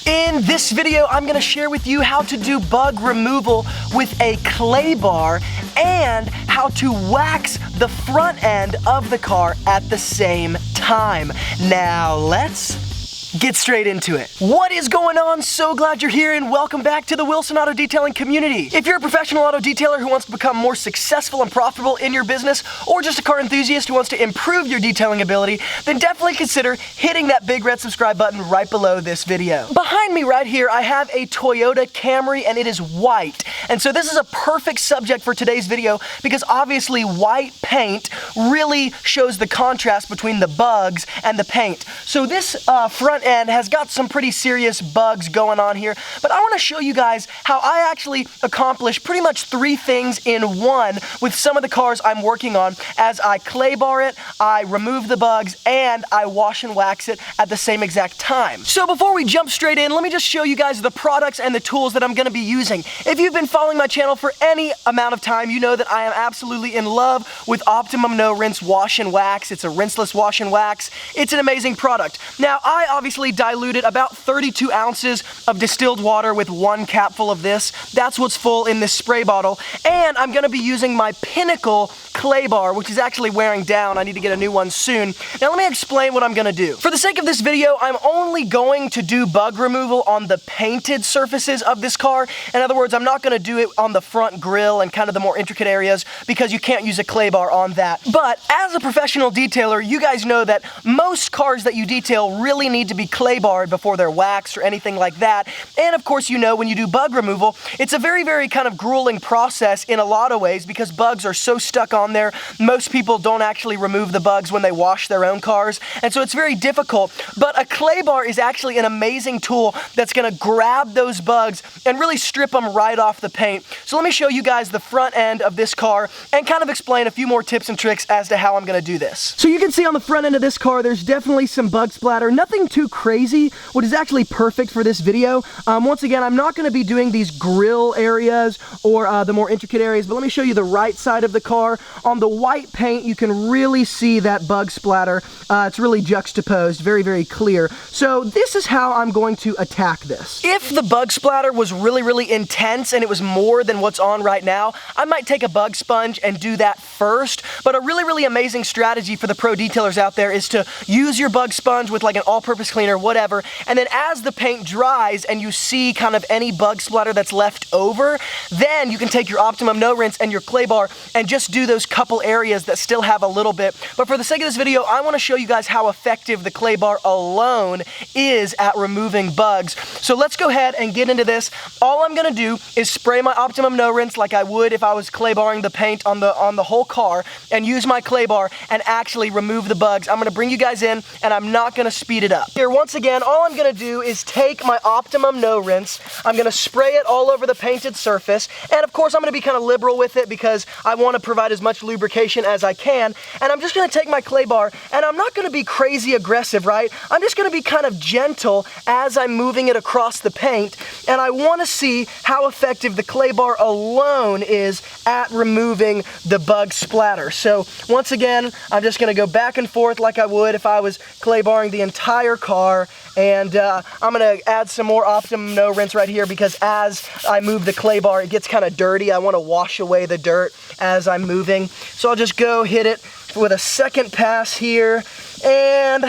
In this video, I'm gonna share with you how to do bug removal with a clay bar and how to wax the front end of the car at the same time. Now, let's get straight into it. What is going on? So glad you're here and welcome back to the Wilson Auto Detailing community. If you're a professional auto detailer who wants to become more successful and profitable in your business, or just a car enthusiast who wants to improve your detailing ability, then definitely consider hitting that big red subscribe button right below this video. Behind me right here, I have a Toyota Camry and it is white. And so this is a perfect subject for today's video because obviously white paint really shows the contrast between the bugs and the paint. So this front end has got some pretty serious bugs going on here, but I want to show you guys how I actually accomplish pretty much three things in one with some of the cars I'm working on as I clay bar it, I remove the bugs, and I wash and wax it at the same exact time. So before we jump straight in, let me just show you guys the products and the tools that I'm going to be using. If you've been following my channel for any amount of time, you know that I am absolutely in love with Optimum No Rinse Wash and Wax. It's a rinseless wash and wax. It's an amazing product. Now, I obviously diluted about 32 ounces of distilled water with one capful of this. That's what's full in this spray bottle. And I'm gonna be using my Pinnacle clay bar, which is actually wearing down. I need to get a new one soon. Now let me explain what I'm gonna do. For the sake of this video, I'm only going to do bug removal on the painted surfaces of this car. In other words, I'm not gonna do it on the front grille and kind of the more intricate areas because you can't use a clay bar on that. But as a professional detailer, you guys know that most cars that you detail really need to be clay barred before they're waxed or anything like that. And of course, you know, when you do bug removal, it's a very, very kind of grueling process in a lot of ways because bugs are so stuck on there. Most people don't actually remove the bugs when they wash their own cars, and so it's very difficult. But a clay bar is actually an amazing tool that's gonna grab those bugs and really strip them right off the paint. So let me show you guys the front end of this car and kind of explain a few more tips and tricks as to how I'm gonna do this. So you can see on the front end of this car, there's definitely some bug splatter, nothing too crazy, what is actually perfect for this video. Once again, I'm not going to be doing these grill areas or the more intricate areas, but let me show you the right side of the car. On the white paint, you can really see that bug splatter. It's really juxtaposed, very, very clear. So this is how I'm going to attack this. If the bug splatter was really, really intense and it was more than what's on right now, I might take a bug sponge and do that first. But a really, really amazing strategy for the pro detailers out there is to use your bug sponge with like an all-purpose cleaner, whatever, and then as the paint dries and you see kind of any bug splatter that's left over, then you can take your Optimum No Rinse and your clay bar and just do those couple areas that still have a little bit. But for the sake of this video, I want to show you guys how effective the clay bar alone is at removing bugs. So let's go ahead and get into this. All I'm going to do is spray my Optimum No Rinse like I would if I was clay barring the paint on the whole car and use my clay bar and actually remove the bugs. I'm going to bring you guys in and I'm not going to speed it up. Here, once again, all I'm going to do is take my Optimum No Rinse, I'm going to spray it all over the painted surface, and of course I'm going to be kind of liberal with it because I want to provide as much lubrication as I can, and I'm just going to take my clay bar, and I'm not going to be crazy aggressive, right? I'm just going to be kind of gentle as I'm moving it across the paint, and I want to see how effective the clay bar alone is at removing the bug splatter. So once again, I'm just going to go back and forth like I would if I was clay barring the entire car, and I'm going to add some more Optimum No Rinse right here because as I move the clay bar, it gets kind of dirty. I want to wash away the dirt as I'm moving. So I'll just go hit it with a second pass here, and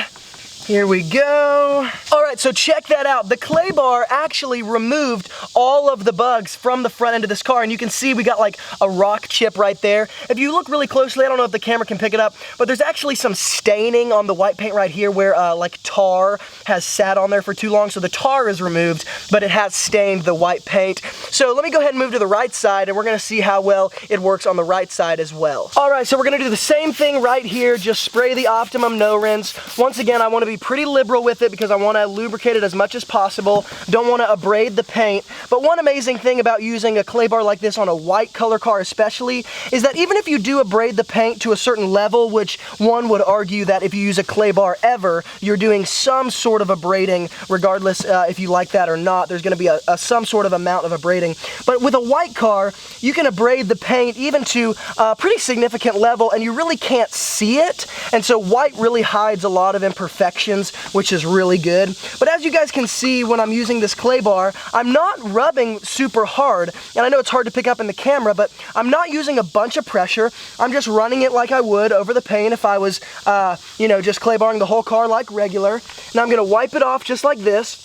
here we go. All right, so check that out. The clay bar actually removed all of the bugs from the front end of this car, and you can see we got like a rock chip right there. If you look really closely, I don't know if the camera can pick it up, but there's actually some staining on the white paint right here where like tar has sat on there for too long. So the tar is removed, but it has stained the white paint. So let me go ahead and move to the right side, and we're gonna see how well it works on the right side as well. All right, so we're gonna do the same thing right here. Just spray the Optimum No Rinse. Once again, I wanna be pretty liberal with it because I want to lubricate it as much as possible. Don't want to abrade the paint. But one amazing thing about using a clay bar like this on a white color car especially is that even if you do abrade the paint to a certain level, which one would argue that if you use a clay bar ever, you're doing some sort of abrading, regardless if you like that or not, there's going to be some sort of amount of abrading. But with a white car, you can abrade the paint even to a pretty significant level and you really can't see it. And so white really hides a lot of imperfections vibrations, which is really good. But as you guys can see, when I'm using this clay bar, I'm not rubbing super hard. And I know it's hard to pick up in the camera, but I'm not using a bunch of pressure. I'm just running it like I would over the paint if I was, just clay barring the whole car like regular. Now I'm gonna wipe it off just like this.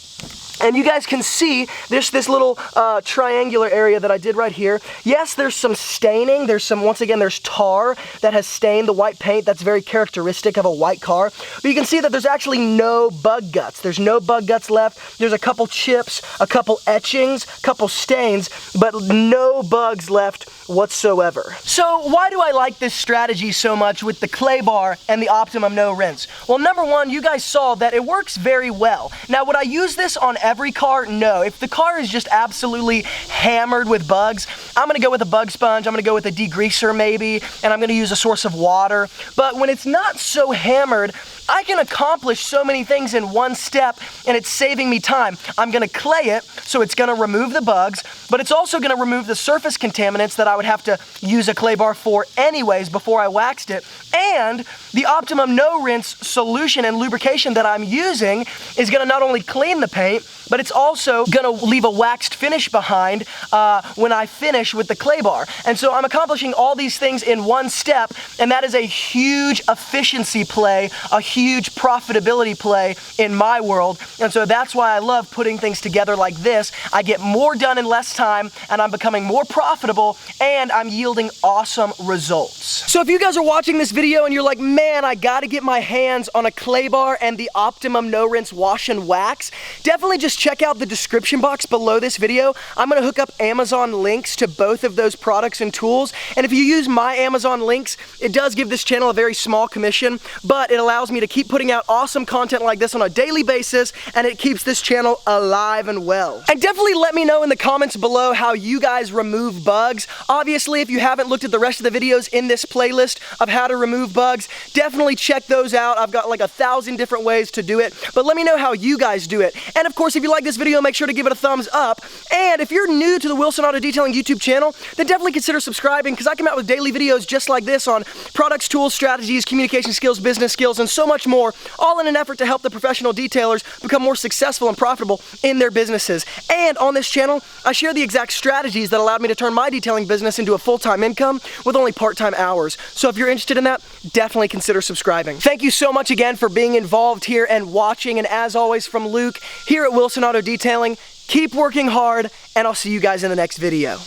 And you guys can see this little triangular area that I did right here. Yes, there's some staining. Once again, there's tar that has stained the white paint. That's very characteristic of a white car. But you can see that there's actually no bug guts. There's no bug guts left. There's a couple chips, a couple etchings, a couple stains, but no bugs left whatsoever. So why do I like this strategy so much with the clay bar and the Optimum No Rinse? Well, number one, you guys saw that it works very well. Now, would I use this on every car? No. If the car is just absolutely hammered with bugs, I'm gonna go with a bug sponge, I'm gonna go with a degreaser maybe, and I'm gonna use a source of water. But when it's not so hammered, I can accomplish so many things in one step, and it's saving me time. I'm gonna clay it, so it's gonna remove the bugs, but it's also gonna remove the surface contaminants that I would have to use a clay bar for anyways before I waxed it. And the Optimum No Rinse solution and lubrication that I'm using is gonna not only clean the paint, but it's also gonna leave a waxed finish behind when I finish with the clay bar. And so I'm accomplishing all these things in one step, and that is a huge efficiency play, a huge profitability play in my world. And so that's why I love putting things together like this. I get more done in less time, and I'm becoming more profitable, and I'm yielding awesome results. So if you guys are watching this video and you're like, man, I gotta get my hands on a clay bar and the Optimum No Rinse Wash and Wax, definitely just check out the description box below this video. I'm gonna hook up Amazon links to both of those products and tools. And if you use my Amazon links, it does give this channel a very small commission, but it allows me to keep putting out awesome content like this on a daily basis, and it keeps this channel alive and well. And definitely let me know in the comments below how you guys remove bugs. Obviously, if you haven't looked at the rest of the videos in this playlist of how to remove bugs, definitely check those out. I've got like 1,000 different ways to do it, but let me know how you guys do it. And of course, if you like this video, make sure to give it a thumbs up. And if you're new to the Wilson Auto Detailing YouTube channel, then definitely consider subscribing, because I come out with daily videos just like this on products, tools, strategies, communication skills, business skills, and so much more, all in an effort to help the professional detailers become more successful and profitable in their businesses. And on this channel, I share the exact strategies that allowed me to turn my detailing business into a full-time income with only part-time hours. So if you're interested in that, definitely consider subscribing. Thank you so much again for being involved here and watching, and as always from Luke here at Wilson Auto Detailing, keep working hard, and I'll see you guys in the next video.